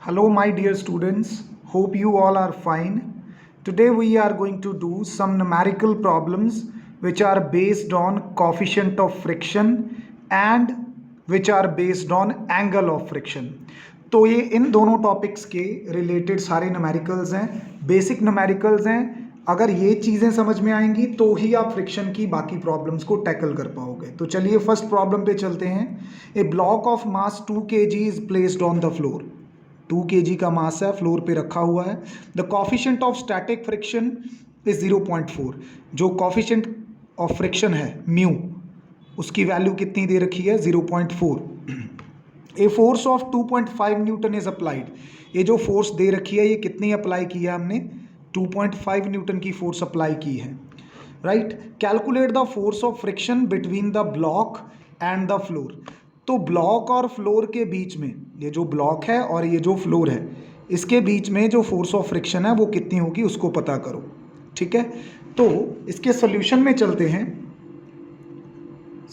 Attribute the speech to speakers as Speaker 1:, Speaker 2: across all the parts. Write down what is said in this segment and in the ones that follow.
Speaker 1: Hello, my dear students. Hope you all are fine. Today we are going to do some numerical problems which are based on coefficient of friction and which are based on angle of friction. तो ये इन दोनों topics के related सारे numericals हैं, basic numericals हैं। अगर ये चीज़ें समझ में आएंगी तो ही आप फ्रिक्शन की बाकी प्रॉब्लम्स को टैकल कर पाओगे। तो चलिए फर्स्ट प्रॉब्लम पे चलते हैं। A block of mass 2 kg is placed on the floor. 2 kg का मास है, फ्लोर पे रखा हुआ है। The coefficient of static friction is 0.4। जो कॉफिशिएंट ऑफ फ्रिक्शन है म्यू, उसकी वैल्यू कितनी दे रखी है? 0.4। ए force of 2.5 Newton is applied. ये जो फोर्स दे रखी है ये कितनी अप्लाई की है हमने? 2.5 न्यूटन की फोर्स अप्लाई की है। Right. Calculate the force of friction between the block and the floor. तो ब्लॉक और फ्लोर के बीच में, ये जो ब्लॉक है और ये जो फ्लोर है, इसके बीच में जो फोर्स ऑफ फ्रिक्शन है वो कितनी होगी उसको पता करो। ठीक है, तो इसके सॉल्यूशन में चलते हैं।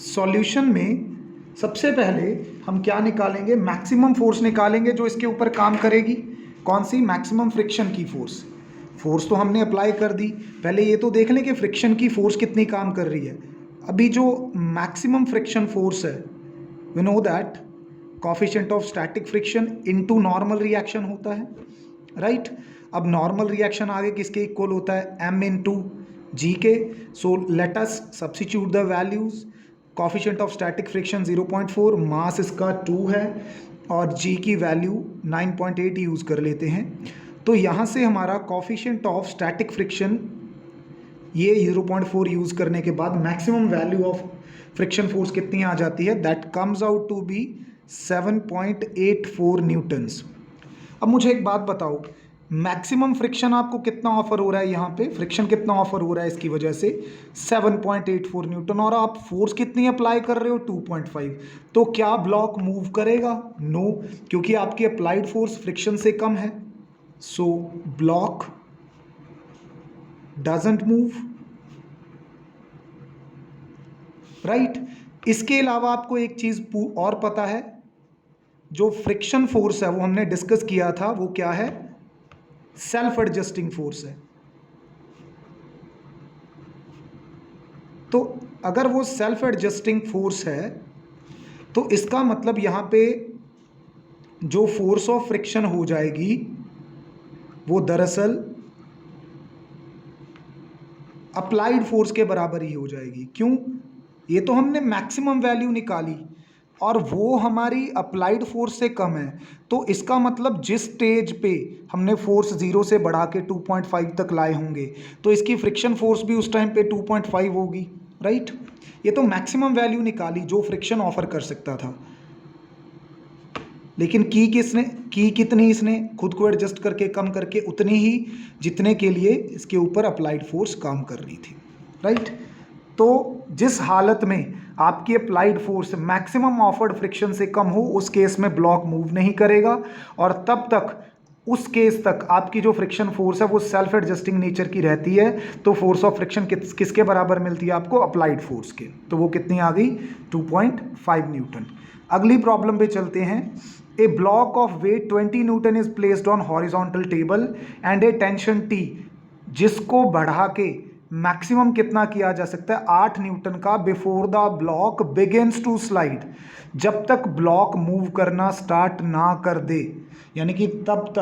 Speaker 1: सॉल्यूशन में सबसे पहले हम क्या निकालेंगे? मैक्सिमम फोर्स निकालेंगे जो इसके ऊपर काम करेगी। कौन सी? मैक्सिमम फ्रिक्शन की फोर्स। फोर्स तो हमने अप्लाई कर दी, पहले ये तो देख लें कि फ्रिक्शन की फोर्स कितनी काम कर रही है। अभी जो मैक्सिमम फ्रिक्शन फोर्स है, we know that coefficient of static friction into normal reaction होता है। राइट। अब नॉर्मल रिएक्शन आगे किसके इक्वल होता है? m इंटू जी के। So let us substitute the values. Coefficient of static friction 0.4, मास इसका 2 है और g की वैल्यू 9.8 यूज़ कर लेते हैं। तो यहाँ से हमारा कोफिशिएंट ऑफ स्टैटिक फ्रिक्शन, ये 0.4 यूज़ करने के बाद maximum value of friction force कितनी आ जाती है? That comes out to be 7.84 newtons. अब मुझे एक बात बताओ, मैक्सिमम फ्रिक्शन आपको कितना ऑफर हो रहा है? यहाँ पे फ्रिक्शन कितना ऑफर हो रहा है इसकी वजह से? 7.84 न्यूटन। और आप फोर्स कितनी अप्लाई कर रहे हो? 2.5। तो क्या ब्लॉक मूव करेगा? नो, क्योंकि आपकी अप्लाइड फोर्स फ्रिक्शन से कम है। So block doesn't move. Right. इसके अलावा आपको एक चीज और पता है, जो फ्रिक्शन फोर्स है वो हमने डिस्कस किया था, वो क्या है? सेल्फ एडजस्टिंग फोर्स है। तो अगर वो सेल्फ एडजस्टिंग फोर्स है तो इसका मतलब यहां पे जो फोर्स ऑफ फ्रिक्शन हो जाएगी वो दरअसल अप्लाइड फोर्स के बराबर ही हो जाएगी। क्यों? ये तो हमने मैक्सिमम वैल्यू निकाली और वो हमारी अप्लाइड फोर्स से कम है। तो इसका मतलब जिस स्टेज पे हमने फोर्स 0 से बढ़ा के 2.5 तक लाए होंगे तो इसकी फ्रिक्शन फोर्स भी उस टाइम पे 2.5 होगी। राइट। ये तो मैक्सिमम वैल्यू निकाली जो फ्रिक्शन ऑफर कर सकता था, लेकिन की कितनी इसने खुद को एडजस्ट करके कम करके? उतनी ही जितने के लिए इसके ऊपर अप्लाइड फोर्स काम कर रही थी। राइट। तो जिस हालत में आपकी applied force maximum offered friction से कम हो उस केस में ब्लॉक मूव नहीं करेगा, और तब तक उस केस तक आपकी जो फ्रिक्शन फोर्स है वो सेल्फ एडजस्टिंग नेचर की रहती है। तो फोर्स ऑफ फ्रिक्शन किसके बराबर मिलती है आपको? अप्लाइड फोर्स के। तो वो कितनी आ गई? 2.5 न्यूटन। अगली प्रॉब्लम पे चलते हैं। A block of weight 20 newton is placed on horizontal table and a tension T, जिसको बढ़ा के मैक्सिमम कितना किया जा सकता है? 8 न्यूटन का, before the block begins to slide, जब तक ब्लॉक मूव करना स्टार्ट ना कर दे। यानी कि तब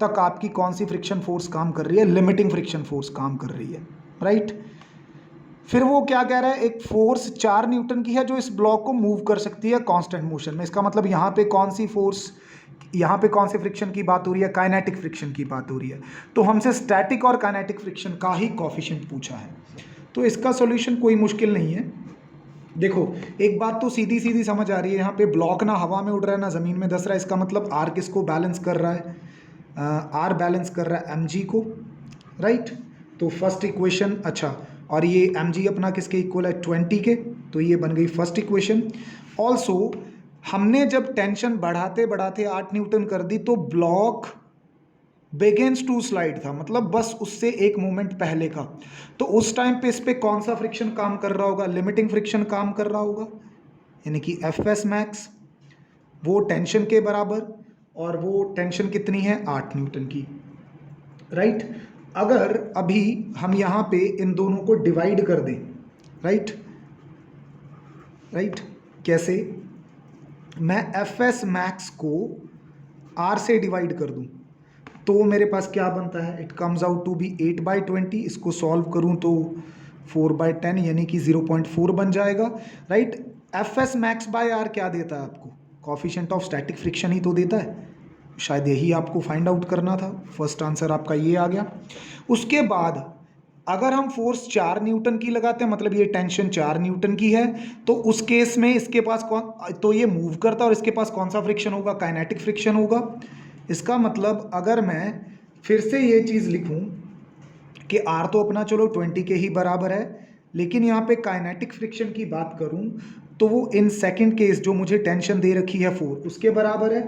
Speaker 1: तक आपकी कौन सी फ्रिक्शन फोर्स काम कर रही है? लिमिटिंग फ्रिक्शन फोर्स काम कर रही है। राइट। फिर वो क्या कह रहा है? एक फोर्स 4 न्यूटन की है जो इस ब्लॉक को मूव कर सकती है कांस्टेंट मोशन में। इसका मतलब यहाँ पे कौन सी फोर्स, यहाँ पे कौन से फ्रिक्शन की बात हो रही है? काइनेटिक फ्रिक्शन की बात हो रही है। तो हमसे स्टैटिक और काइनेटिक फ्रिक्शन का ही कोफिशिएंट पूछा है, तो इसका सॉल्यूशन कोई मुश्किल नहीं है। देखो, एक बात तो सीधी सीधी समझ आ रही है, यहाँ पे ब्लॉक ना हवा में उड़ रहा है ना ज़मीन में धस रहा है। इसका मतलब आर किसको बैलेंस कर रहा है? आर बैलेंस कर रहा है एम जी को। राइट। तो फर्स्ट इक्वेशन, अच्छा, और ये एम जी अपना किसके इक्वल है? 20 के। तो ये बन गई फर्स्ट इक्वेशन। ऑल्सो हमने जब टेंशन बढ़ाते बढ़ाते 8 न्यूटन कर दी तो ब्लॉक बिगिंस टू स्लाइड था, मतलब बस उससे एक मोमेंट पहले का। तो उस टाइम पे इस पे कौन सा फ्रिक्शन काम कर रहा होगा? लिमिटिंग फ्रिक्शन काम कर रहा होगा, यानी कि एफ एस मैक्स, वो टेंशन के बराबर और वो टेंशन कितनी है 8 न्यूटन की, राइट। अगर अभी हम यहाँ पे इन दोनों को डिवाइड कर दें, राइट, कैसे, मैं एफ एस मैक्स को आर से डिवाइड कर दूं तो मेरे पास क्या बनता है, it comes out to be 8/20। इसको सॉल्व करूं तो 4/10 यानी कि 0.4 बन जाएगा, right. F S max by R क्या देता है आपको, कॉफिशिएंट ऑफ स्टैटिक फ्रिक्शन ही तो देता है, शायद यही आपको फाइंड आउट करना था। फर्स्ट आंसर आपका ये आ गया। उसके बाद अगर हम फोर्स 4 न्यूटन की लगाते हैं, मतलब ये टेंशन 4 न्यूटन की है, तो उस केस में इसके पास कौन, तो ये मूव करता है और इसके पास कौन सा फ्रिक्शन होगा, काइनेटिक फ्रिक्शन होगा। इसका मतलब अगर मैं फिर से ये चीज़ लिखूं कि आर तो अपना चलो 20 के ही बराबर है, लेकिन यहाँ पे काइनेटिक फ्रिक्शन की बात करूं तो वो इन सेकंड केस जो मुझे टेंशन दे रखी है 4 उसके बराबर है,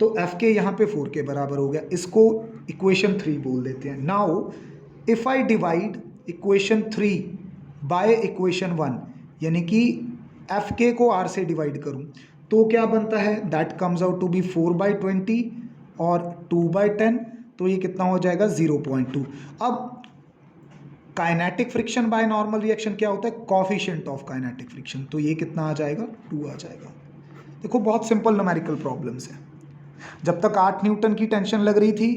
Speaker 1: तो एफ के यहाँ पे 4 के बराबर हो गया। इसको इक्वेशन 3 बोल देते हैं। Now if I divide equation 3 by equation 1, यानी कि एफ के को आर से डिवाइड करूं तो क्या बनता है, that comes out to be 4/20 और 2/10, तो ये कितना हो जाएगा 0.2। अब kinetic friction by normal reaction क्या होता है, कॉफिशिएंट ऑफ काइनेटिक फ्रिक्शन, तो ये कितना आ जाएगा 2 आ जाएगा। देखो बहुत सिंपल न्यूमेरिकल प्रॉब्लम्स है। जब तक 8 न्यूटन की टेंशन लग रही थी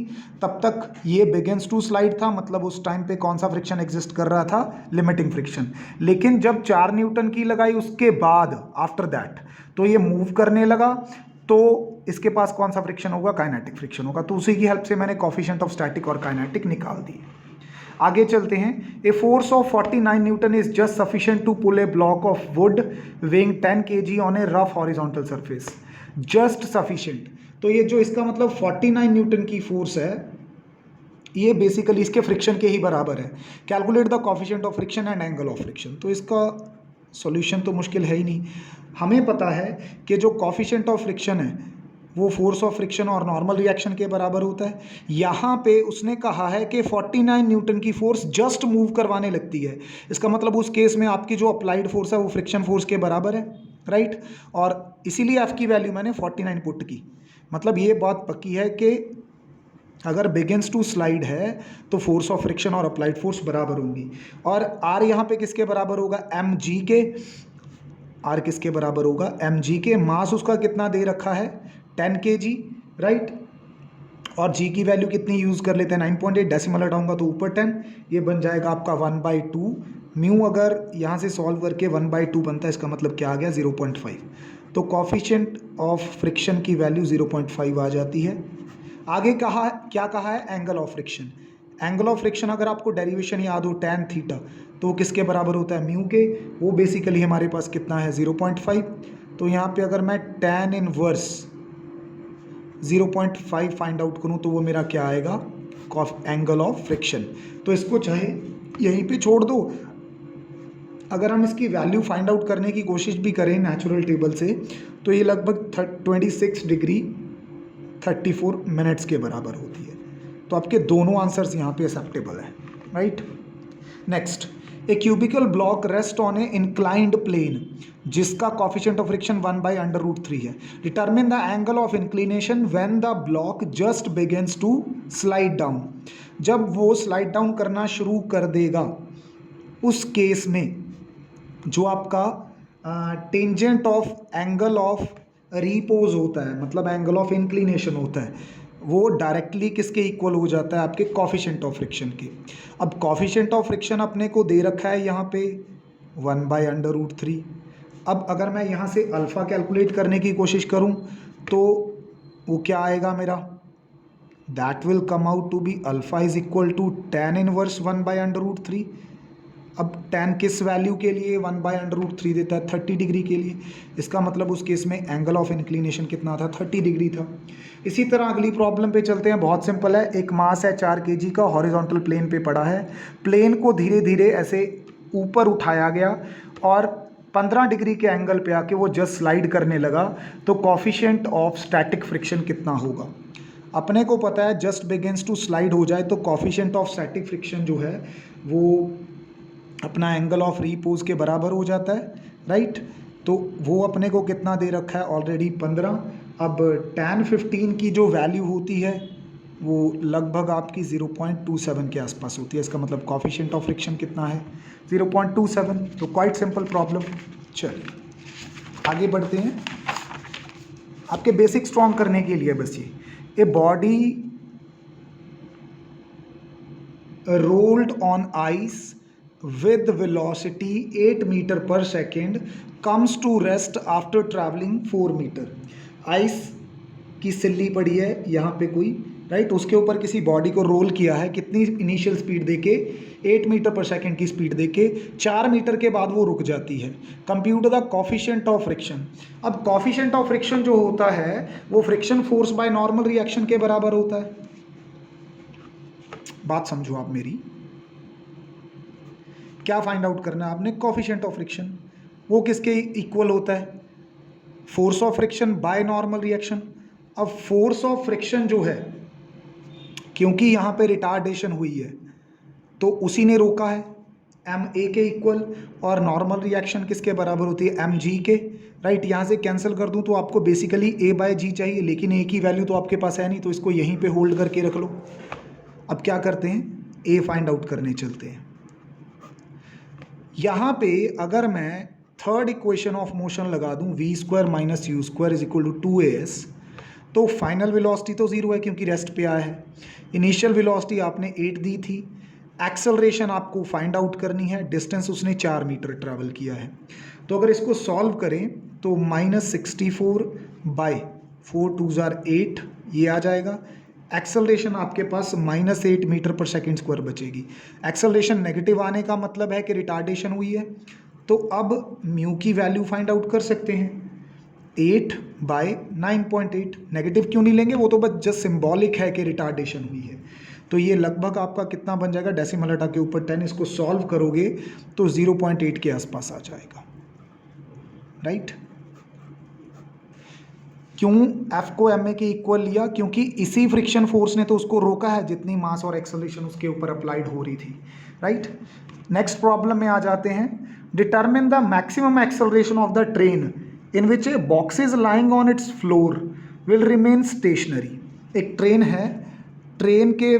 Speaker 1: तब तक ये बिगिंस टू स्लाइड था, मतलब उस टाइम पे कौन सा फ्रिक्शन एग्जिस्ट कर रहा था, लिमिटिंग फ्रिक्शन। लेकिन जब 4 न्यूटन की लगाई उसके बाद आफ्टर दैट तो ये मूव करने लगा, तो इसके पास कौन सा फ्रिक्शन होगा, काइनेटिक फ्रिक्शन होगा। तो उसी की हेल्प से मैंने कॉफिशिएंट ऑफ स्टैटिक और काइनेटिक निकाल दिए। आगे चलते हैं। A force of 49 newton is just sufficient to pull a block of wood weighing 10 kg on a rough horizontal surface, just sufficient. तो ये जो इसका मतलब 49 न्यूटन की फोर्स है, ये बेसिकली इसके फ्रिक्शन के ही बराबर है। Calculate the coefficient of friction and angle of friction. तो इसका सॉल्यूशन तो मुश्किल है ही नहीं। हमें पता है कि जो कॉफिशिएंट ऑफ फ्रिक्शन है वो फोर्स ऑफ फ्रिक्शन और नॉर्मल रिएक्शन के बराबर होता है। यहाँ पे उसने कहा है कि 49 न्यूटन की फोर्स जस्ट मूव करवाने लगती है। इसका मतलब उस केस में आपकी जो अप्लाइड फोर्स है वो फ्रिक्शन फोर्स के बराबर है, राइट। और इसीलिए एफ की वैल्यू मैंने 49 पुट की। मतलब ये बात पक्की है कि अगर बिगिंस टू स्लाइड है तो फोर्स ऑफ फ्रिक्शन और अप्लाइड फोर्स बराबर होंगी। और आर यहाँ पे किसके बराबर होगा, एम जी के। आर किसके बराबर होगा, एम जी के। मास उसका कितना दे रखा है 10 kg, राइट। और जी की वैल्यू कितनी यूज़ कर लेते हैं 9.8, डेसिमल हटाऊंगा तो ऊपर 10, ये बन जाएगा आपका 1/2। म्यू अगर यहाँ से सॉल्व करके 1/2 बनता है, इसका मतलब क्या आ गया 0.5। तो कॉफिशिएंट ऑफ फ्रिक्शन की वैल्यू 0.5 आ जाती है। आगे कहा क्या कहा है, angle of friction. Angle of friction अगर आपको डेरिवेशन याद हो tan थीटा, तो किसके बराबर होता है म्यू के। वो बेसिकली हमारे पास कितना है 0.5। तो यहाँ पे अगर मैं tan इनवर्स 0.5 फाइंड आउट करूँ तो वो मेरा क्या आएगा, एंगल ऑफ फ्रिक्शन। तो इसको चाहे यहीं पे छोड़ दो, अगर हम इसकी वैल्यू फाइंड आउट करने की कोशिश भी करें नेचुरल टेबल से तो ये लगभग 26 डिग्री 34 मिनट्स के बराबर होती है। तो आपके दोनों आंसर्स यहाँ पे एक्सेप्टेबल है, right. Next, a cubical block rest on a inclined plane जिसका कॉफिशिएंट ऑफ फ्रिक्शन 1/√3 है। Determine the angle of inclination when the block just begins to slide down. जब वो स्लाइड डाउन करना शुरू कर देगा उस केस में जो आपका tangent of angle of repose होता है, मतलब एंगल ऑफ इंक्लिनेशन होता है, वो डायरेक्टली किसके इक्वल हो जाता है, आपके कॉफिशिएंट ऑफ फ्रिक्शन के। अब कॉफिशिएंट ऑफ फ्रिक्शन अपने को दे रखा है यहाँ पे 1/√3। अब अगर मैं यहाँ से अल्फ़ा कैलकुलेट करने की कोशिश करूँ तो वो क्या आएगा मेरा, that will come out to be alpha is equal to tan inverse 1/√3। अब tan किस वैल्यू के लिए 1/√3 देता है, 30 डिग्री के लिए। इसका मतलब उस केस में एंगल ऑफ इंक्लिनेशन कितना था, 30 डिग्री था। इसी तरह अगली प्रॉब्लम पे चलते हैं, बहुत सिंपल है। एक मास है 4 kg का, हॉरिजॉन्टल प्लेन पे पड़ा है। प्लेन को धीरे धीरे ऐसे ऊपर उठाया गया और 15 डिग्री के एंगल पे आके वो जस्ट स्लाइड करने लगा, तो कॉफिशिएंट ऑफ स्टैटिक फ्रिक्शन कितना होगा। अपने को पता है जस्ट बिगिंस टू स्लाइड हो जाए तो कॉफिशिएंट ऑफ स्टैटिक फ्रिक्शन जो है वो अपना एंगल ऑफ रीपोज के बराबर हो जाता है, राइट। तो वो अपने को कितना दे रखा है ऑलरेडी 15, अब tan 15 की जो वैल्यू होती है वो लगभग आपकी 0.27 के आसपास होती है। इसका मतलब कॉफिशिएंट ऑफ फ्रिक्शन कितना है, 0.27। तो क्वाइट सिंपल प्रॉब्लम। चलिए आगे बढ़ते हैं। आपके बेसिक स्ट्रॉन्ग करने के लिए बस ये, a body rolled on ice with velocity 8 metre पर second comes to rest after traveling 4 metre. Ice की सिल्ली पड़ी है यहाँ पे कोई, राइट, उसके ऊपर किसी बॉडी को रोल किया है, कितनी इनिशियल स्पीड देके, 8 मीटर पर सेकेंड की स्पीड देके, 4 मीटर के बाद वो रुक जाती है। Compute the coefficient of friction. अब कॉफिशिएंट ऑफ फ्रिक्शन जो होता है वो friction force by normal reaction के बराबर होता है। बात समझो आप मेरी, क्या फाइंड आउट करना है आपने, कॉफिशिएंट ऑफ फ्रिक्शन। वो किसके इक्वल होता है, force of friction by normal reaction. अब फोर्स ऑफ फ्रिक्शन जो है, क्योंकि यहाँ पे रिटार्डेशन हुई है तो उसी ने रोका है, एम ए के इक्वल, और नॉर्मल रिएक्शन किसके बराबर होती है, एम जी के, राइट। यहाँ से कैंसिल कर दूँ तो आपको बेसिकली ए बाय जी चाहिए, लेकिन ए की वैल्यू तो आपके पास है नहीं, तो इसको यहीं पे होल्ड करके रख लो। अब क्या करते हैं, ए फाइंड आउट करने चलते हैं। यहाँ पे अगर मैं थर्ड इक्वेशन ऑफ मोशन लगा दूँ, v square minus u square is equal to 2as, तो फाइनल वेलोसिटी तो ज़ीरो है क्योंकि रेस्ट पे आया है। इनिशियल वेलोसिटी आपने 8 दी थी। एक्सेलरेशन आपको फाइंड आउट करनी है, डिस्टेंस उसने 4 मीटर ट्रैवल किया है। तो अगर इसको सॉल्व करें तो -64 बाय 4 2 8 ये आ जाएगा। एक्सेलरेशन आपके पास -8 मीटर पर सेकेंड स्क्वायर बचेगी। एक्सेलरेशन नेगेटिव आने का मतलब है कि रिटार्डेशन हुई है। तो अब म्यू की वैल्यू फाइंड आउट कर सकते हैं, 8 बाय 9.8। नेगेटिव क्यों नहीं लेंगे, वो तो बस जस्ट सिंबॉलिक है कि रिटार्डेशन हुई है। तो ये लगभग आपका कितना बन जाएगा, डेसिमल हटा के ऊपर 10, इसको सॉल्व करोगे तो 0.8 के आसपास आ जाएगा, राइट। क्यों एफ को एम ए के इक्वल लिया, क्योंकि इसी फ्रिक्शन फोर्स ने तो उसको रोका है जितनी मास और एक्सेलरेशन उसके ऊपर अप्लाइड हो रही थी, राइट। नेक्स्ट प्रॉब्लम में आ जाते हैं। Determine the maximum acceleration of the train in which A boxes lying on it's floor will remain stationery. एक ट्रेन है, ट्रेन के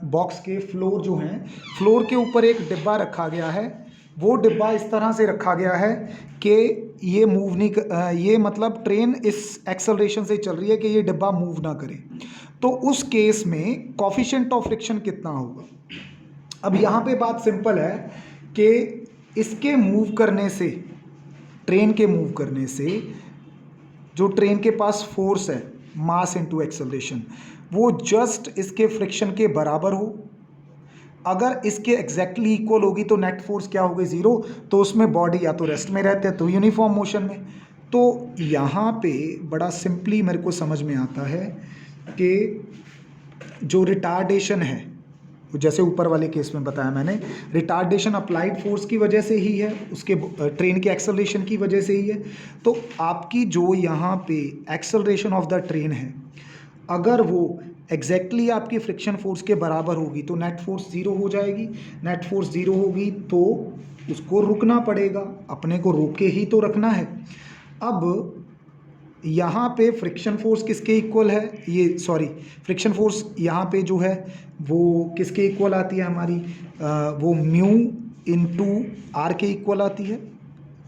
Speaker 1: बॉक्स के फ्लोर जो हैं, फ्लोर के ऊपर एक डिब्बा रखा गया है। वो डिब्बा इस तरह से रखा गया है कि ये मूव नहीं ये मतलब ट्रेन इस एक्सेलरेशन से चल रही है कि ये डिब्बा मूव ना करे। तो उस केस में कॉफिशिएंट ऑफ फ्रिक्शन कितना होगा। अब यहाँ पे बात सिंपल है कि इसके मूव करने से, ट्रेन के मूव करने से जो ट्रेन के पास फोर्स है, मास इनटू एक्सेलरेशन, वो जस्ट इसके फ्रिक्शन के बराबर हो। अगर इसके एग्जैक्टली इक्वल होगी तो नेट फोर्स क्या होगी, 0। तो उसमें बॉडी या तो रेस्ट में रहते हैं तो यूनिफॉर्म मोशन में। तो यहाँ पे बड़ा सिंपली मेरे को समझ में आता है कि जो रिटार्डेशन है, जैसे ऊपर वाले केस में बताया मैंने, रिटार्डेशन अप्लाइड फोर्स की वजह से ही है, उसके ट्रेन के एक्सेलरेशन की वजह से ही है। तो आपकी जो यहाँ पे एक्सेलरेशन ऑफ द ट्रेन है, अगर वो एग्जैक्टली आपकी फ्रिक्शन फोर्स के बराबर होगी तो नेट फोर्स 0 हो जाएगी। नेट फोर्स 0 होगी तो उसको रुकना पड़ेगा, अपने को रोक के ही तो रखना है। अब यहाँ पे फ्रिक्शन फोर्स किसके इक्वल है, ये सॉरी फ्रिक्शन फोर्स यहाँ पे जो है वो किसके इक्वल आती है हमारी, वो म्यू इनटू आर के इक्वल आती है।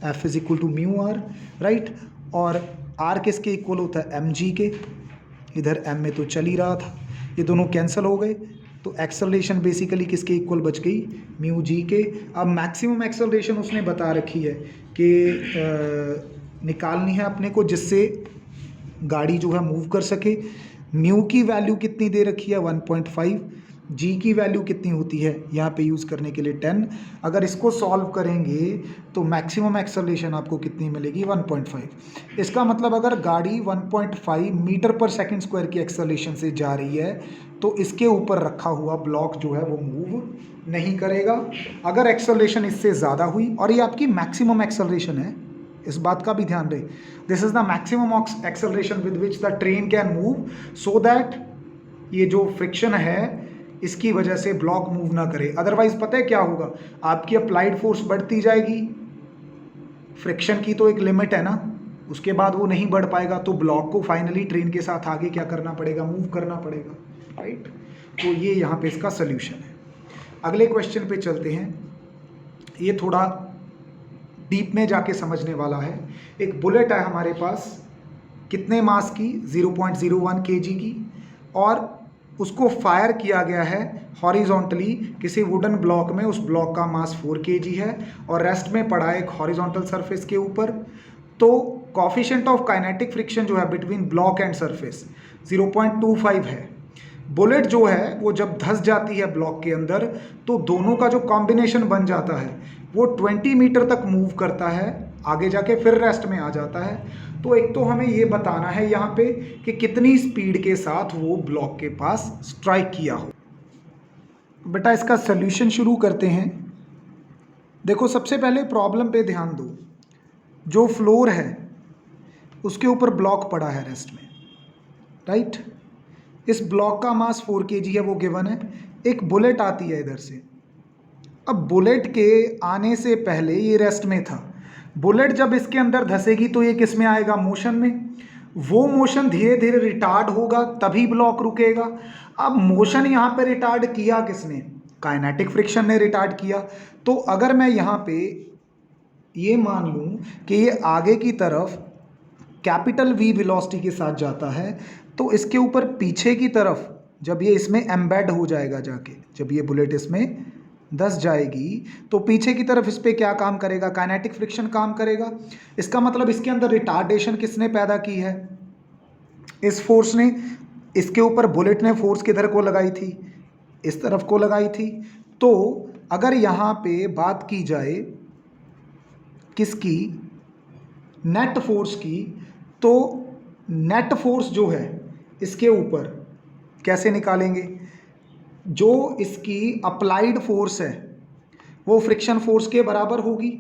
Speaker 1: F is equal to mu R, right. और आर किसके इक्वल होता है, एम जी के। इधर एम में तो चल ही रहा था, ये दोनों कैंसिल हो गए, तो एक्सेलरेशन बेसिकली किसके इक्वल बच गई, म्यू जी के। अब मैक्सिमम एक्सेलरेशन उसने बता रखी है कि निकालनी है अपने को जिससे गाड़ी जो है मूव कर सके। म्यू की वैल्यू कितनी दे रखी है, 1.5। जी की वैल्यू कितनी होती है यहाँ पे यूज़ करने के लिए 10। अगर इसको सॉल्व करेंगे तो मैक्सिमम एक्सेलरेशन आपको कितनी मिलेगी, 1.5। इसका मतलब अगर गाड़ी 1.5 मीटर पर सेकंड स्क्वायर की एक्सेलरेशन से जा रही है तो इसके ऊपर रखा हुआ ब्लॉक जो है वो मूव नहीं करेगा। अगर एक्सेलरेशन इससे ज़्यादा हुई, और ये आपकी मैक्सिमम एक्सेलरेशन है, इस बात का भी ध्यान रहे, this is the maximum acceleration with which the train can move, so that ये जो फ्रिक्शन है इसकी वजह से ब्लॉक मूव ना करे। अदरवाइज पता है क्या होगा, आपकी अप्लाइड फोर्स बढ़ती जाएगी, फ्रिक्शन की तो एक लिमिट है ना, उसके बाद वो नहीं बढ़ पाएगा तो ब्लॉक को फाइनली ट्रेन के साथ आगे क्या करना पड़ेगा, मूव करना पड़ेगा, राइट। तो ये यहाँ पे इसका सोल्यूशन है। अगले क्वेश्चन पे चलते हैं। ये थोड़ा डीप में जाके समझने वाला है। एक बुलेट है हमारे पास, कितने मास की, 0.01 kg की, और उसको फायर किया गया है हॉरिजॉन्टली किसी वुडन ब्लॉक में। उस ब्लॉक का मास 4 kg है और रेस्ट में पड़ा है एक हॉरिजॉन्टल सरफेस के ऊपर। तो कॉफिशिएंट ऑफ काइनेटिक फ्रिक्शन जो है बिटवीन ब्लॉक एंड सरफेस 0.25 है। बुलेट जो है वो जब धंस जाती है ब्लॉक के अंदर तो दोनों का जो कॉम्बिनेशन बन जाता है वो 20 मीटर तक मूव करता है, आगे जाके फिर रेस्ट में आ जाता है। तो एक तो हमें ये बताना है यहाँ पे कि कितनी स्पीड के साथ वो ब्लॉक के पास स्ट्राइक किया हो। बेटा इसका सल्यूशन शुरू करते हैं। देखो सबसे पहले प्रॉब्लम पे ध्यान दो। जो फ्लोर है उसके ऊपर ब्लॉक पड़ा है रेस्ट में, राइट। इस ब्लॉक का मास 4 kg है, वो गिवन है। एक बुलेट आती है इधर से। अब बुलेट के आने से पहले ये रेस्ट में था। बुलेट जब इसके अंदर धंसेगी तो ये किस में आएगा, मोशन में। वो मोशन धीरे धीरे रिटार्ड होगा तभी ब्लॉक रुकेगा। अब मोशन यहाँ पे रिटार्ड किया किसने, काइनेटिक फ्रिक्शन ने रिटार्ड किया। तो अगर मैं यहाँ पे ये मान लूँ कि ये आगे की तरफ कैपिटल V वेलोसिटी के साथ जाता है तो इसके ऊपर पीछे की तरफ जब ये इसमें एम्बेड हो जाएगा जाके, जब ये बुलेट इसमें धंस जाएगी तो पीछे की तरफ इस पर क्या काम करेगा, काइनेटिक फ्रिक्शन काम करेगा। इसका मतलब इसके अंदर रिटार्डेशन किसने पैदा की है, इस फोर्स ने। इसके ऊपर बुलेट ने फोर्स किधर को लगाई थी, इस तरफ को लगाई थी। तो अगर यहाँ पे बात की जाए किसकी, नेट फोर्स की, तो नेट फोर्स जो है इसके ऊपर कैसे निकालेंगे, जो इसकी अप्लाइड फोर्स है वो फ्रिक्शन फोर्स के बराबर होगी,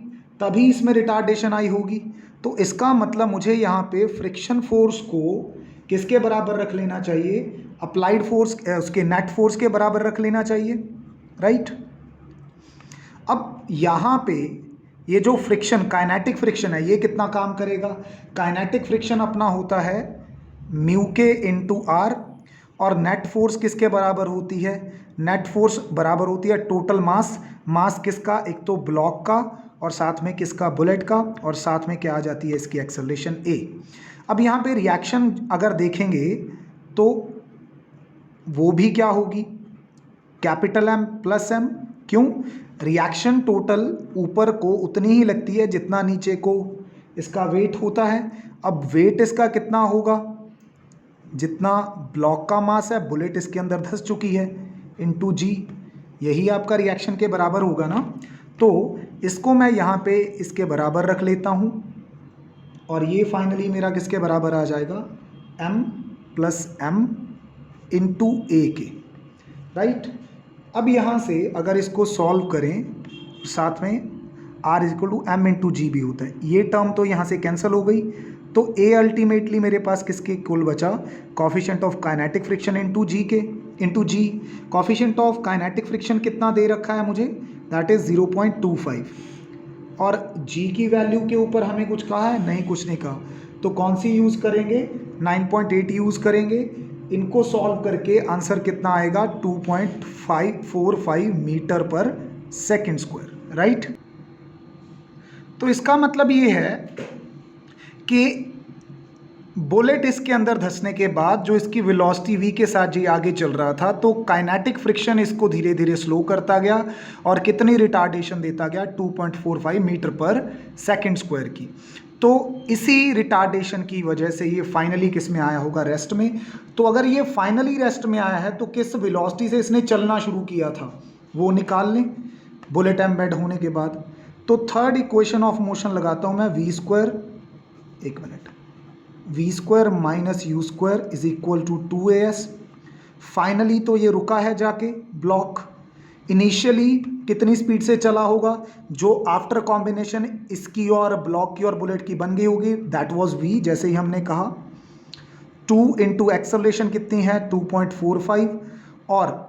Speaker 1: तभी इसमें रिटार्डेशन आई होगी। तो इसका मतलब मुझे यहाँ पे फ्रिक्शन फोर्स को किसके बराबर रख लेना चाहिए, अप्लाइड फोर्स, उसके नेट फोर्स के बराबर रख लेना चाहिए, राइट। अब यहाँ पे ये जो फ्रिक्शन, काइनेटिक फ्रिक्शन है, ये कितना काम करेगा। काइनेटिक फ्रिक्शन अपना होता है म्यू के इंटू आर, और नेट फोर्स किसके बराबर होती है, नेट फोर्स बराबर होती है टोटल मास। मास किसका, एक तो ब्लॉक का और साथ में किसका, बुलेट का, और साथ में क्या आ जाती है इसकी एक्सेलरेशन ए। अब यहाँ पे रिएक्शन अगर देखेंगे तो वो भी क्या होगी, कैपिटल M प्लस M। क्यों, रिएक्शन टोटल ऊपर को उतनी ही लगती है जितना नीचे को इसका वेट होता है। अब वेट इसका कितना होगा, जितना ब्लॉक का मास है, बुलेट इसके अंदर धंस चुकी है, इंटू जी। यही आपका रिएक्शन के बराबर होगा ना। तो इसको मैं यहाँ पे इसके बराबर रख लेता हूँ और ये फाइनली मेरा किसके बराबर आ जाएगा, M प्लस M इंटू ए के, राइट। अब यहाँ से अगर इसको सॉल्व करें, साथ में R equal to M into g भी होता है, ये टर्म तो यहाँ से कैंसिल हो गई। तो A अल्टीमेटली मेरे पास किसके इक्वल बचा, coefficient of kinetic friction into g के, into g. Coefficient of kinetic friction कितना दे रखा है मुझे, दैट इज़ 0.25, और जी की वैल्यू के ऊपर हमें कुछ कहा है, नहीं कुछ नहीं कहा। तो कौन सी यूज़ करेंगे, 9.8 यूज़ करेंगे। इनको सॉल्व करके आंसर कितना आएगा, 2.545 मीटर पर सेकेंड स्क्वायर, राइट। तो इसका मतलब ये है कि बुलेट इसके अंदर धंसने के बाद जो इसकी वेलोसिटी v के साथ जी आगे चल रहा था, तो काइनेटिक फ्रिक्शन इसको धीरे धीरे स्लो करता गया और कितनी रिटार्डेशन देता गया, 2.45 मीटर पर सेकेंड स्क्वायर की। तो इसी रिटार्डेशन की वजह से ये फाइनली किस में आया होगा, रेस्ट में। तो अगर ये फाइनली रेस्ट में आया है तो किस वेलोसिटी से इसने चलना शुरू किया था वो निकाल लें बुलेट एम्बेड होने के बाद। तो थर्ड इक्वेशन ऑफ मोशन लगाता हूँ मैं, वी स्क्वायर, एक मिनट, v square minus u square is equal to 2as। Finally तो ये रुका है जाके ब्लॉक। इनिशियली कितनी स्पीड से चला होगा, जो आफ्टर कॉम्बिनेशन इसकी और ब्लॉक की और बुलेट की बन गई होगी, दैट वाज v, जैसे ही हमने कहा। 2 इंटू एक्सेलरेशन कितनी है, 2.45, और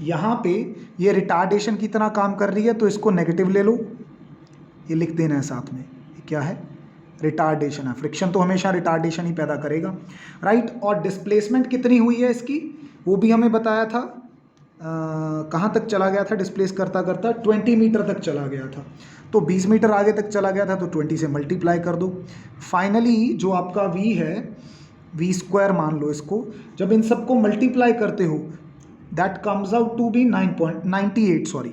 Speaker 1: यहाँ पे ये रिटार्डेशन की तरह काम कर रही है, तो इसको नेगेटिव ले लो, ये लिख देना है साथ में, ये क्या है, रिटार्डेशन है, फ्रिक्शन तो हमेशा रिटार्डेशन ही पैदा करेगा, राइट। और डिस्प्लेसमेंट कितनी हुई है इसकी, वो भी हमें बताया था, कहाँ तक चला गया था डिस्प्लेस करता करता, 20 मीटर तक चला गया था। तो 20 मीटर आगे तक चला गया था तो 20 से मल्टीप्लाई कर दो। फाइनली जो आपका v है, v स्क्वायर मान लो इसको, जब इन सबको मल्टीप्लाई करते हो that comes out to be 9.98, sorry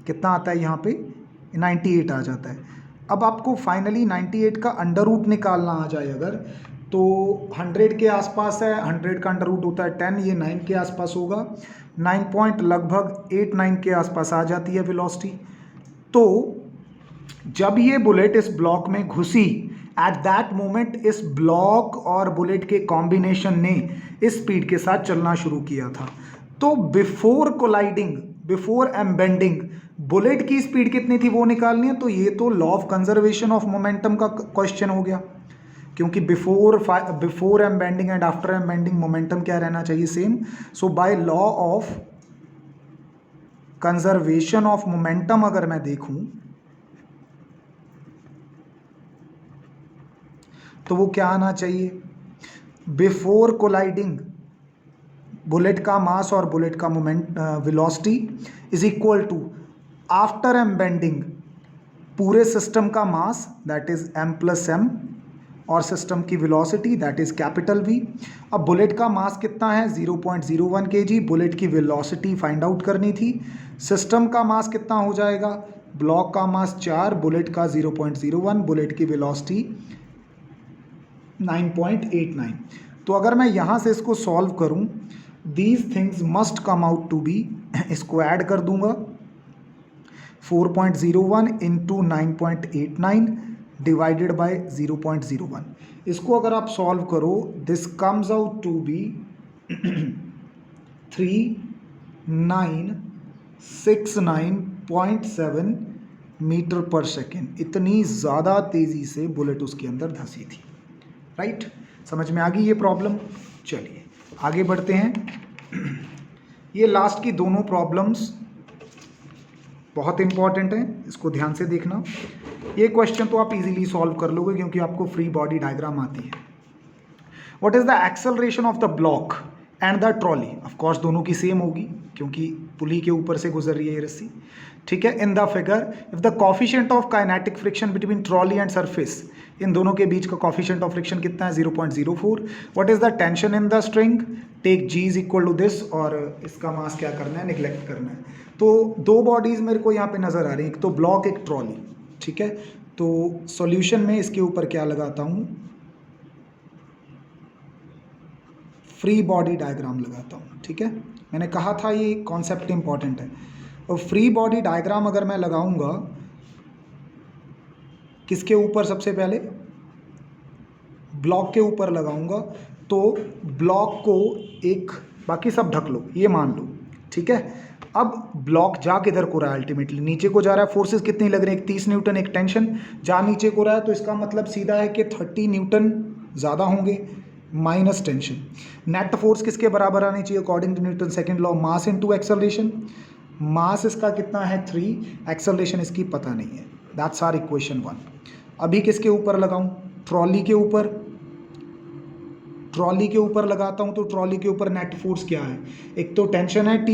Speaker 1: कितना आता है यहाँ पे 98 आ जाता है। अब आपको फाइनली 98 का अंडर रूट निकालना आ जाए अगर, तो 100 के आसपास है, 100 का अंडर रूट होता है 10, ये 9 के आसपास होगा, 9 पॉइंट लगभग 89 के आसपास आ जाती है वेलोसिटी। तो जब ये बुलेट इस ब्लॉक में घुसी, एट दैट मोमेंट इस ब्लॉक और बुलेट के कॉम्बिनेशन ने इस स्पीड के साथ चलना शुरू किया था। तो बिफोर कोलाइडिंग, बिफोर एम्बेंडिंग, बुलेट की स्पीड कितनी थी वो निकालनी है। तो ये तो law of conservation of momentum का क्वेश्चन हो गया, क्योंकि बिफोर एम्बेंडिंग एंड आफ्टर एम्बेंडिंग मोमेंटम क्या रहना चाहिए, same. So by law of conservation of momentum अगर मैं देखूं तो वो क्या आना चाहिए, बिफोर कोलाइडिंग बुलेट का मास और बुलेट का moment velocity is equal to after embedding पूरे सिस्टम का मास दैट इज m+m और सिस्टम की velocity that is capital V। अब बुलेट का मास कितना है 0.01 kg, बुलेट की वेलोसिटी फाइंड आउट करनी थी। सिस्टम का मास कितना हो जाएगा, ब्लॉक का मास 4, बुलेट का 0.01, बुलेट की वेलोसिटी 9.89। तो अगर मैं यहाँ से इसको सॉल्व करूँ, these things must come out to be, इसको ऐड कर दूंगा 4.01 इंटू 9.89 डिवाइडेड बाय 0.01। इसको अगर आप सॉल्व करो this comes out to be 3969.7 metre पर सेकेंड। इतनी ज़्यादा तेज़ी से बुलेट उसके अंदर धंसी थी, राइट। समझ में आ गई ये प्रॉब्लम। चलिए आगे बढ़ते हैं। ये लास्ट की दोनों प्रॉब्लम्स बहुत इंपॉर्टेंट हैं, इसको ध्यान से देखना। ये क्वेश्चन तो आप इजीली सॉल्व कर लोगे क्योंकि आपको फ्री बॉडी डायग्राम आती है। What is the acceleration of the block and the trolley, of course दोनों की सेम होगी क्योंकि पुली के ऊपर से गुजर रही है ये रस्सी, ठीक है। In the figure if the coefficient of kinetic friction between trolley and surface, इन दोनों के बीच का कोफिशिएंट ऑफ फ्रिक्शन कितना है 0.04। What is the tension in the string, take G is equal to this, और इसका मास क्या करना है, निगलेक्ट करना है। तो दो बॉडीज मेरे को यहाँ पे नजर आ रही है, एक तो ब्लॉक एक ट्रॉली, ठीक है। तो सॉल्यूशन में इसके ऊपर क्या लगाता हूँ, फ्री बॉडी डायग्राम लगाता हूँ, ठीक है। मैंने कहा था ये कॉन्सेप्ट इंपॉर्टेंट है। और फ्री बॉडी डायग्राम अगर मैं लगाऊंगा किसके ऊपर, सबसे पहले ब्लॉक के ऊपर लगाऊंगा, तो ब्लॉक को एक, बाकी सब ढक लो ये मान लो, ठीक है। अब ब्लॉक जा किधर को रहा है, अल्टीमेटली नीचे को जा रहा है। फोर्सेस कितनी लग रही है, 30 न्यूटन, एक टेंशन जा नीचे को रहा है, तो इसका मतलब सीधा है कि 30 न्यूटन ज़्यादा होंगे माइनस टेंशन। नेट फोर्स किसके बराबर आनी चाहिए according to Newton second law, mass into acceleration. Mass इसका कितना है 3, एक्सेलरेशन इसकी पता नहीं है, दैट्स आर इक्वेशन 1। अभी किसके ऊपर लगाऊं, ट्रॉली के ऊपर, ट्रॉली के ऊपर लगाता हूं। तो ट्रॉली के ऊपर नेट फोर्स क्या है, एक तो टेंशन है T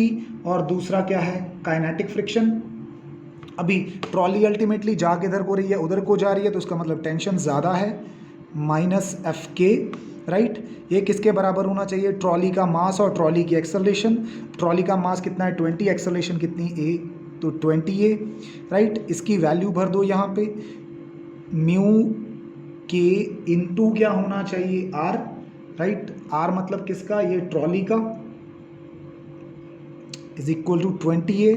Speaker 1: और दूसरा क्या है काइनेटिक फ्रिक्शन। अभी ट्रॉली अल्टीमेटली जा किधर को रही है, उधर को जा रही है, तो उसका मतलब टेंशन ज़्यादा है, -Fk, राइट। ये किसके बराबर होना चाहिए, ट्रॉली का मास और ट्रॉली की एक्सेलरेशन। ट्रॉली का मास कितना है 20, एक्सेलरेशन कितनी a, तो 20a, राइट। इसकी वैल्यू भर दो यहाँ पे, म्यू k इंटू क्या होना चाहिए r, राइट। r मतलब किसका, ये ट्रॉली का, इज इक्वल टू 20a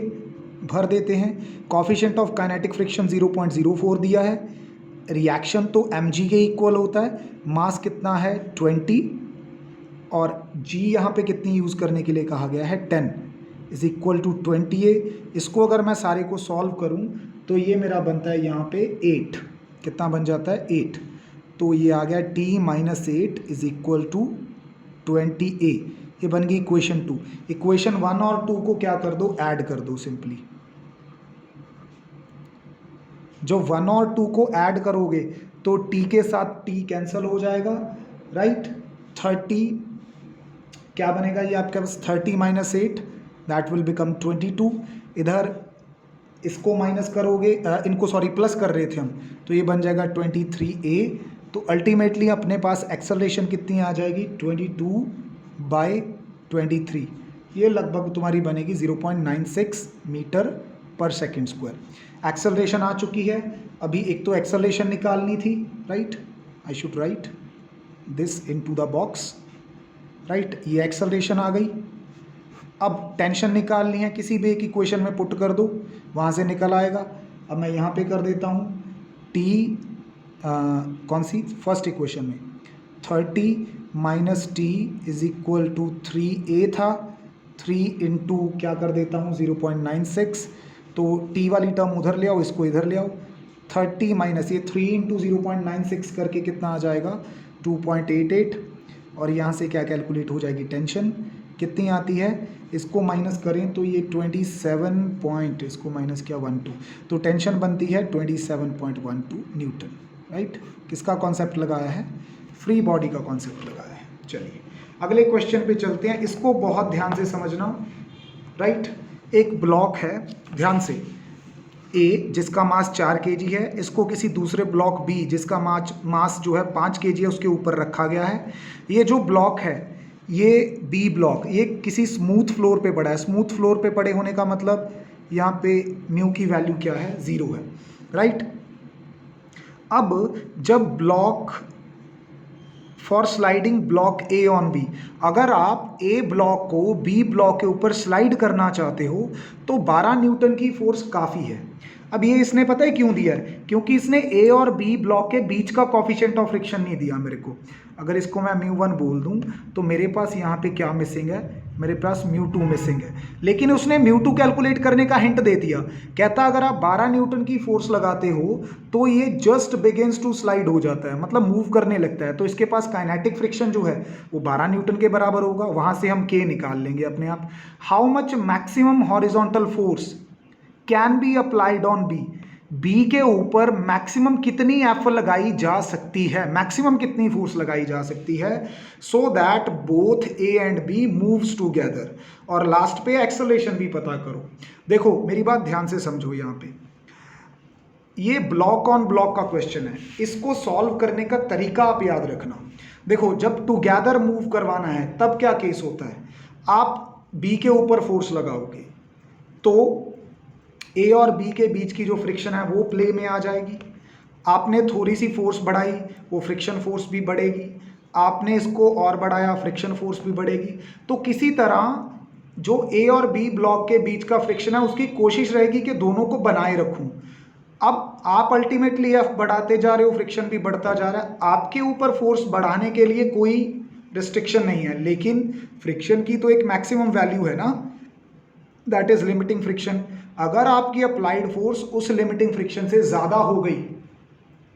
Speaker 1: भर देते हैं। कॉफिशिएंट ऑफ काइनेटिक फ्रिक्शन 0.04 दिया है, रिएक्शन तो mg के इक्वल होता है, मास कितना है 20 और g यहाँ पे कितनी यूज़ करने के लिए कहा गया है 10, इज इक्वल टू 20a। इसको अगर मैं सारे को सॉल्व करूँ तो ये मेरा बनता है यहाँ पे 8, कितना बन जाता है 8, तो ये आ गया t - 8 is equal to 20a। ये बन गई इक्वेशन 2। इक्वेशन 1 और 2 को क्या कर दो, ऐड कर दो सिंपली। जो 1 और 2 को ऐड करोगे तो t के साथ t कैंसिल हो जाएगा, राइट। 30 क्या बनेगा ये आपके पास, 30 माइनस 8 दैट विल बिकम 22। इधर इसको माइनस करोगे, इनको सॉरी प्लस कर रहे थे हम, तो ये बन जाएगा 23a। तो अल्टीमेटली अपने पास एक्सेलरेशन कितनी आ जाएगी, 22/23। ये लगभग तुम्हारी बनेगी 0.96 मीटर पर सेकेंड स्क्वायर। एक्सेलरेशन आ चुकी है। अभी एक तो एक्सेलरेशन निकालनी थी, right. I should write this into the box, right. ये एक्सेलरेशन आ गई। अब टेंशन निकालनी है, किसी भी एक इक्वेशन में पुट कर दो, वहाँ से निकल आएगा। अब मैं यहाँ पे कर देता हूँ t, कौन सी फर्स्ट इक्वेशन में 30 minus T is equal to 3a था, 3 इंटू क्या कर देता हूँ 0.96, तो t वाली टर्म उधर ले आओ, इसको इधर ले आओ। 30 माइनस ये 3 इंटू 0.96 करके कितना आ जाएगा 2.88, और यहाँ से क्या कैलकुलेट हो जाएगी टेंशन कितनी आती है, इसको माइनस करें तो ये 27 पॉइंट, इसको माइनस किया 12, तो टेंशन बनती है 27.12 न्यूटन, राइट। किसका कॉन्सेप्ट लगाया है, फ्री बॉडी का कॉन्सेप्ट लगाया है। चलिए अगले क्वेश्चन पे चलते हैं, इसको बहुत ध्यान से समझना, राइट। एक ब्लॉक है, ध्यान से, A जिसका मास 4 kg है, इसको किसी दूसरे ब्लॉक B जिसका मास जो है 5 kg है उसके ऊपर रखा गया है। ये जो ब्लॉक है, ये B ब्लॉक, ये किसी स्मूथ फ्लोर पे पड़ा है। स्मूथ फ्लोर पे पड़े होने का मतलब यहाँ पे म्यू की वैल्यू क्या है, 0 है, राइट। अब जब block for sliding block A on B, अगर आप A ब्लॉक को B ब्लॉक के ऊपर स्लाइड करना चाहते हो तो 12 न्यूटन की फोर्स काफ़ी है। अब ये इसने पता है क्यों दिया है, क्योंकि इसने A और B ब्लॉक के बीच का कॉफिशिएंट ऑफ फ्रिक्शन नहीं दिया मेरे को। अगर इसको मैं μ1 बोल दूं तो मेरे पास यहाँ पे क्या मिसिंग है, मेरे पास μ2 मिसिंग है। लेकिन उसने μ2 कैलकुलेट करने का हिंट दे दिया, कहता अगर आप 12 न्यूटन की फोर्स लगाते हो तो ये जस्ट बिगिंस टू स्लाइड हो जाता है, मतलब मूव करने लगता है। तो इसके पास काइनेटिक फ्रिक्शन जो है वो 12 न्यूटन के बराबर होगा, वहाँ से हम K निकाल लेंगे अपने आप। How much maximum horizontal force can be applied on B, B के ऊपर मैक्सिमम कितनी एफ लगाई जा सकती है, मैक्सिमम कितनी फोर्स लगाई जा सकती है, so that both A and B moves together. और लास्ट पे एक्सेलरेशन भी पता करो। देखो मेरी बात ध्यान से समझो, यहाँ पे ये ब्लॉक ऑन ब्लॉक का क्वेश्चन है, इसको सॉल्व करने का तरीका आप याद रखना। देखो जब टूगेदर मूव करवाना है तब क्या केस होता है, आप बी के ऊपर फोर्स लगाओगे तो ए और बी के बीच की जो फ्रिक्शन है वो प्ले में आ जाएगी। आपने थोड़ी सी फोर्स बढ़ाई, वो फ्रिक्शन फोर्स भी बढ़ेगी। आपने इसको और बढ़ाया, फ्रिक्शन फोर्स भी बढ़ेगी। तो किसी तरह जो ए और बी ब्लॉक के बीच का फ्रिक्शन है उसकी कोशिश रहेगी कि दोनों को बनाए रखूं। अब आप अल्टीमेटली एफ बढ़ाते जा रहे हो, फ्रिक्शन भी बढ़ता जा रहा है। आपके ऊपर फोर्स बढ़ाने के लिए कोई रिस्ट्रिक्शन नहीं है, लेकिन फ्रिक्शन की तो एक मैक्सिमम वैल्यू है ना, दैट इज लिमिटिंग फ्रिक्शन। अगर आपकी अप्लाइड फोर्स उस लिमिटिंग फ्रिक्शन से ज़्यादा हो गई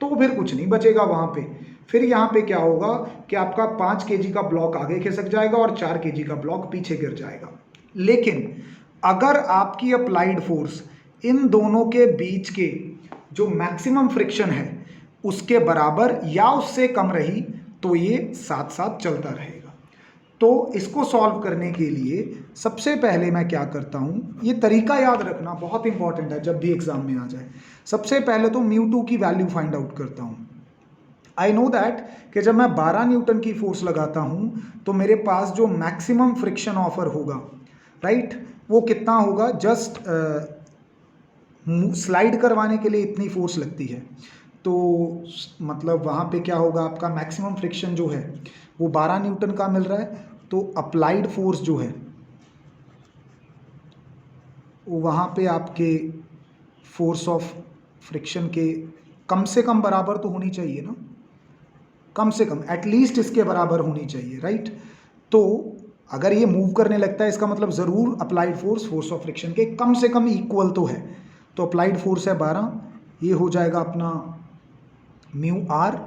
Speaker 1: तो फिर कुछ नहीं बचेगा वहाँ पे। फिर यहाँ पे क्या होगा कि आपका 5 kg का ब्लॉक आगे खिसक जाएगा और 4 kg का ब्लॉक पीछे गिर जाएगा। लेकिन अगर आपकी अप्लाइड फोर्स इन दोनों के बीच के जो मैक्सिमम फ्रिक्शन है उसके बराबर या उससे कम रही तो ये साथ साथ चलता रहेगा। तो इसको सॉल्व करने के लिए सबसे पहले मैं क्या करता हूँ, ये तरीका याद रखना बहुत इंपॉर्टेंट है जब भी एग्जाम में आ जाए। सबसे पहले तो μ2 की वैल्यू फाइंड आउट करता हूँ। आई नो दैट कि जब मैं 12 न्यूटन की फोर्स लगाता हूँ तो मेरे पास जो मैक्सिमम फ्रिक्शन ऑफर होगा, राइट, वो कितना होगा, जस्ट स्लाइड करवाने के लिए इतनी फोर्स लगती है। तो मतलब वहाँ पे क्या होगा, आपका मैक्सिमम फ्रिक्शन जो है वो 12 न्यूटन का मिल रहा है, तो अप्लाइड फोर्स जो है वो वहाँ पे आपके फोर्स ऑफ फ्रिक्शन के कम से कम बराबर तो होनी चाहिए ना, कम से कम एटलीस्ट इसके बराबर होनी चाहिए, राइट। तो अगर ये मूव करने लगता है इसका मतलब ज़रूर applied force force of friction के कम से कम इक्वल तो है। तो अप्लाइड फोर्स है 12, ये हो जाएगा अपना म्यू आर,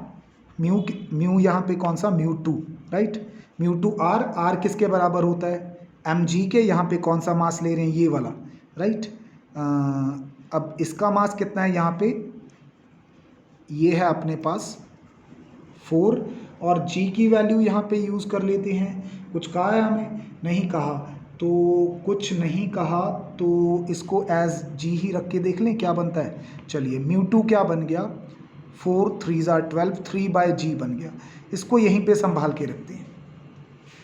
Speaker 1: म्यू यहाँ पे कौन सा μ2, राइट, μ2 आर किसके बराबर होता है mg के। यहाँ पे कौन सा मास ले रहे हैं, ये वाला, राइट। अब इसका मास कितना है यहाँ पे, ये है अपने पास 4 और g की वैल्यू यहाँ पे यूज़ कर लेते हैं। कुछ कहा है हमें? नहीं कहा, तो कुछ नहीं कहा तो इसको एज g ही रख के देख लें क्या बनता है। चलिए μ2 क्या बन गया, 4 3 12, 3/g बन गया। इसको यहीं पे संभाल के रखते हैं,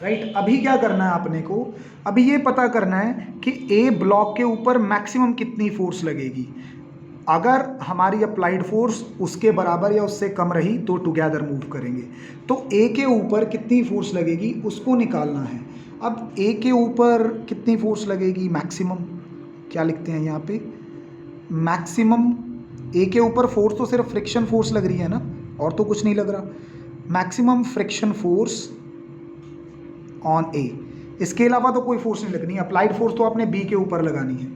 Speaker 1: राइट। अभी क्या करना है अपने को, अभी ये पता करना है कि ए ब्लॉक के ऊपर मैक्सिमम कितनी फोर्स लगेगी। अगर हमारी अप्लाइड फोर्स उसके बराबर या उससे कम रही तो टुगेदर मूव करेंगे। तो ए के ऊपर कितनी फोर्स लगेगी उसको निकालना है। अब ए के ऊपर कितनी फोर्स लगेगी मैक्सिमम, क्या लिखते हैं यहाँ पे, मैक्सिमम ए के ऊपर फोर्स तो सिर्फ फ्रिक्शन फोर्स लग रही है ना, और तो कुछ नहीं लग रहा। मैक्सिमम फ्रिक्शन फोर्स ऑन ए, इसके अलावा तो कोई फोर्स नहीं लगनी। अप्लाइड फोर्स तो आपने बी के ऊपर लगानी है,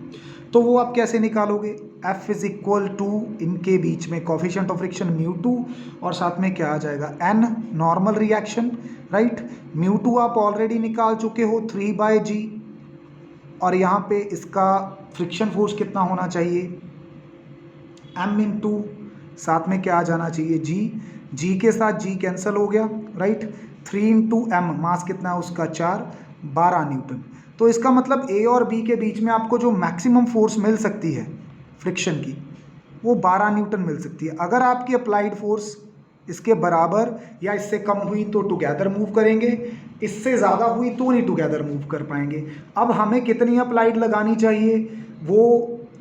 Speaker 1: तो वो आप कैसे निकालोगे। F इज इक्वल टू इनके बीच में कोफिशिएंट ऑफ फ्रिक्शन μ2 और साथ में क्या आ जाएगा n, नॉर्मल रिएक्शन, राइट। μ2 आप ऑलरेडी निकाल चुके हो 3/g, और यहाँ पे इसका फ्रिक्शन फोर्स कितना होना चाहिए m इंटू साथ में क्या आ जाना चाहिए g के साथ g कैंसिल हो गया, राइट। 3 इंटू m, मास कितना है उसका 4, 12 न्यूटन। तो इसका मतलब ए और बी के बीच में आपको जो मैक्सिमम फोर्स मिल सकती है फ्रिक्शन की वो 12 न्यूटन मिल सकती है। अगर आपकी अप्लाइड फोर्स इसके बराबर या इससे कम हुई तो टुगेदर मूव करेंगे, इससे ज़्यादा हुई तो नहीं टुगेदर मूव कर पाएंगे। अब हमें कितनी अप्लाइड लगानी चाहिए वो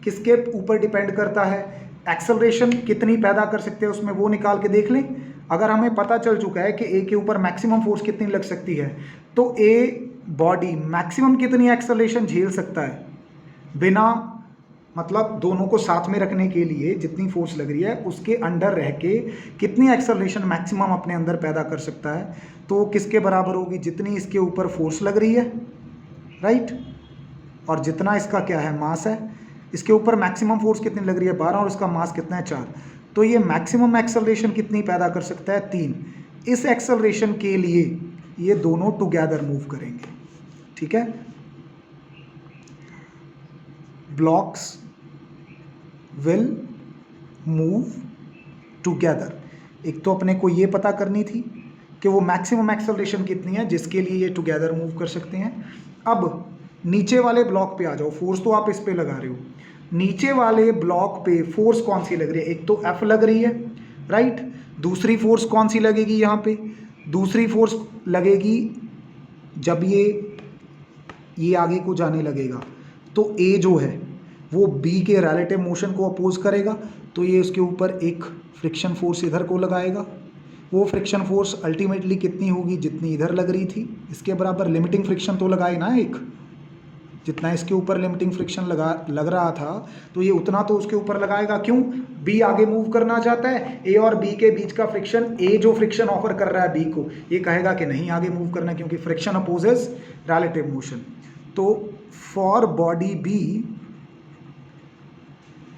Speaker 1: किसके ऊपर डिपेंड करता है, एक्सेलरेशन कितनी पैदा कर सकते हैं उसमें वो निकाल के देख लें। अगर हमें पता चल चुका है कि ए के ऊपर मैक्सिमम फोर्स कितनी लग सकती है, तो ए बॉडी मैक्सिमम कितनी एक्सेलरेशन झेल सकता है बिना, मतलब दोनों को साथ में रखने के लिए जितनी फोर्स लग रही है उसके अंडर रह के कितनी एक्सेलरेशन मैक्सिमम अपने अंदर पैदा कर सकता है। तो किसके बराबर होगी, जितनी इसके ऊपर फोर्स लग रही है, राइट, और जितना इसका क्या है मास है। इसके ऊपर मैक्सिमम फोर्स कितनी लग रही है 12 और इसका मास कितना है 4, तो ये मैक्सिमम एक्सेलरेशन कितनी पैदा कर सकता है 3। इस एक्सेलरेशन के लिए ये दोनों टुगेदर मूव करेंगे, ठीक है। Blocks will move together. एक तो अपने को ये पता करनी थी कि वो मैक्सिमम एक्सेलरेशन कितनी है जिसके लिए ये टुगेदर मूव कर सकते हैं। अब नीचे वाले ब्लॉक पे आ जाओ, फोर्स तो आप इस पे लगा रहे हो, नीचे वाले ब्लॉक पे फोर्स कौन सी लग रही है, एक तो F लग रही है, राइट। दूसरी फोर्स कौन सी लगेगी यहाँ पे, दूसरी फोर्स लगेगी जब ये आगे को जाने लगेगा तो A जो है वो B के रिलेटिव मोशन को अपोज करेगा, तो ये उसके ऊपर एक फ्रिक्शन फोर्स इधर को लगाएगा। वो फ्रिक्शन फोर्स अल्टीमेटली कितनी होगी, जितनी इधर लग रही थी इसके बराबर। लिमिटिंग फ्रिक्शन तो लगाए ना एक, जितना इसके ऊपर लिमिटिंग फ्रिक्शन लग रहा था तो ये उतना तो उसके ऊपर लगाएगा। क्यों, बी आगे मूव करना चाहता है, ए और बी के बीच का फ्रिक्शन, ए जो फ्रिक्शन ऑफर कर रहा है बी को, ये कहेगा कि नहीं आगे मूव करना, क्योंकि फ्रिक्शन अपोजेस रिलेटिव मोशन। तो फॉर बॉडी बी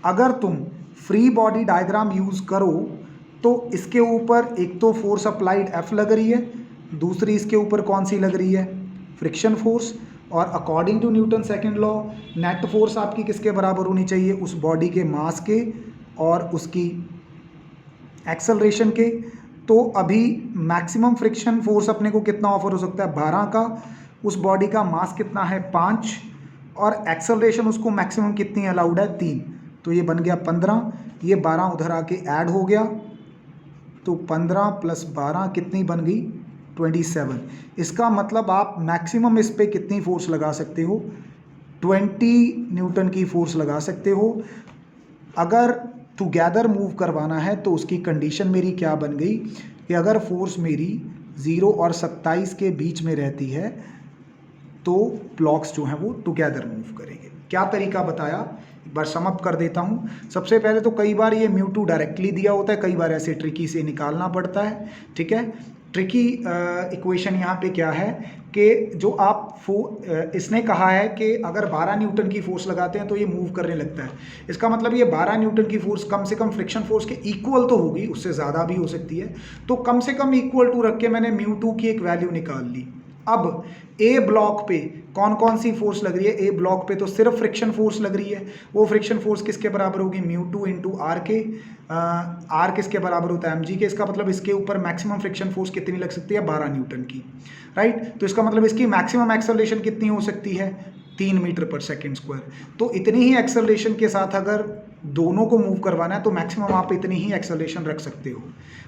Speaker 1: अगर तुम फ्री बॉडी डायग्राम यूज करो तो इसके ऊपर एक तो फोर्स अप्लाइड F लग रही है, दूसरी इसके ऊपर कौन सी लग रही है, फ्रिक्शन फोर्स। और according to Newton second law net force आपकी किसके बराबर होनी चाहिए, उस बॉडी के मास के और उसकी एक्सेलरेशन के। तो अभी मैक्सिमम फ्रिक्शन फोर्स अपने को कितना ऑफर हो सकता है 12 का, उस बॉडी का मास कितना है 5 और एक्सेलरेशन उसको मैक्सिमम कितनी अलाउड है 3, तो ये बन गया 15। ये 12 उधर आके ऐड हो गया तो 15 + 12 कितनी बन गई 27। इसका मतलब आप मैक्सिमम इस पे कितनी फोर्स लगा सकते हो 20 न्यूटन की फोर्स लगा सकते हो। अगर टुगेदर मूव करवाना है तो उसकी कंडीशन मेरी क्या बन गई कि अगर फोर्स मेरी 0 और 27 के बीच में रहती है तो ब्लॉक्स जो हैं वो टुगेदर मूव करेंगे। क्या तरीका बताया, एक बार सम अप कर देता हूँ। सबसे पहले तो कई बार ये μ2 डायरेक्टली दिया होता है, कई बार ऐसे ट्रिकी से निकालना पड़ता है, ठीक है। ट्रिकी इक्वेशन यहाँ पे क्या है कि जो आप इसने कहा है कि अगर 12 न्यूटन की फोर्स लगाते हैं तो ये मूव करने लगता है। इसका मतलब ये 12 न्यूटन की फोर्स कम से कम फ्रिक्शन फोर्स के इक्वल तो होगी, उससे ज़्यादा भी हो सकती है। तो कम से कम इक्वल टू रख के मैंने μ2 की एक वैल्यू निकाल ली, अब ए ब्लॉक पे कौन कौन सी फोर्स लग रही है? ए ब्लॉक पे तो सिर्फ फ्रिक्शन फोर्स लग रही है। वो फ्रिक्शन फोर्स किसके बराबर होगी? μ2 इंटू आर के। आर किसके बराबर होता है? mg के। इसका मतलब इसके ऊपर मैक्सिमम फ्रिक्शन फोर्स कितनी लग सकती है? 12 न्यूटन की, राइट। तो इसका मतलब इसकी मैक्सिमम एक्सेलरेशन कितनी हो सकती है? 3 मीटर पर सेकेंड स्क्वायर। तो इतनी ही एक्सेलरेशन के साथ अगर दोनों को मूव करवाना है तो मैक्सिमम आप इतनी ही एक्सेलरेशन रख सकते हो,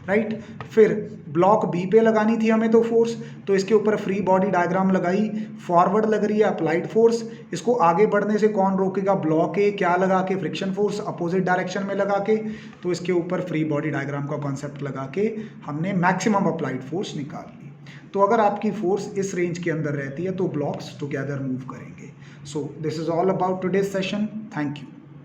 Speaker 1: राइट। फिर ब्लॉक बी पे लगानी थी हमें तो फोर्स, तो इसके ऊपर फ्री बॉडी डायग्राम लगाई। फॉरवर्ड लग रही है अप्लाइड फोर्स, इसको आगे बढ़ने से कौन रोकेगा? ब्लॉक ए। क्या लगा के? फ्रिक्शन फोर्स अपोजिट डायरेक्शन में लगा के। तो इसके ऊपर फ्री बॉडी डायग्राम का कॉन्सेप्ट लगा के हमने मैक्सिमम अप्लाइड फोर्स निकाल ली। तो अगर आपकी फोर्स इस रेंज के अंदर रहती है तो ब्लॉक्स टुगेदर मूव करेंगे। So this is all about today's session. Thank you.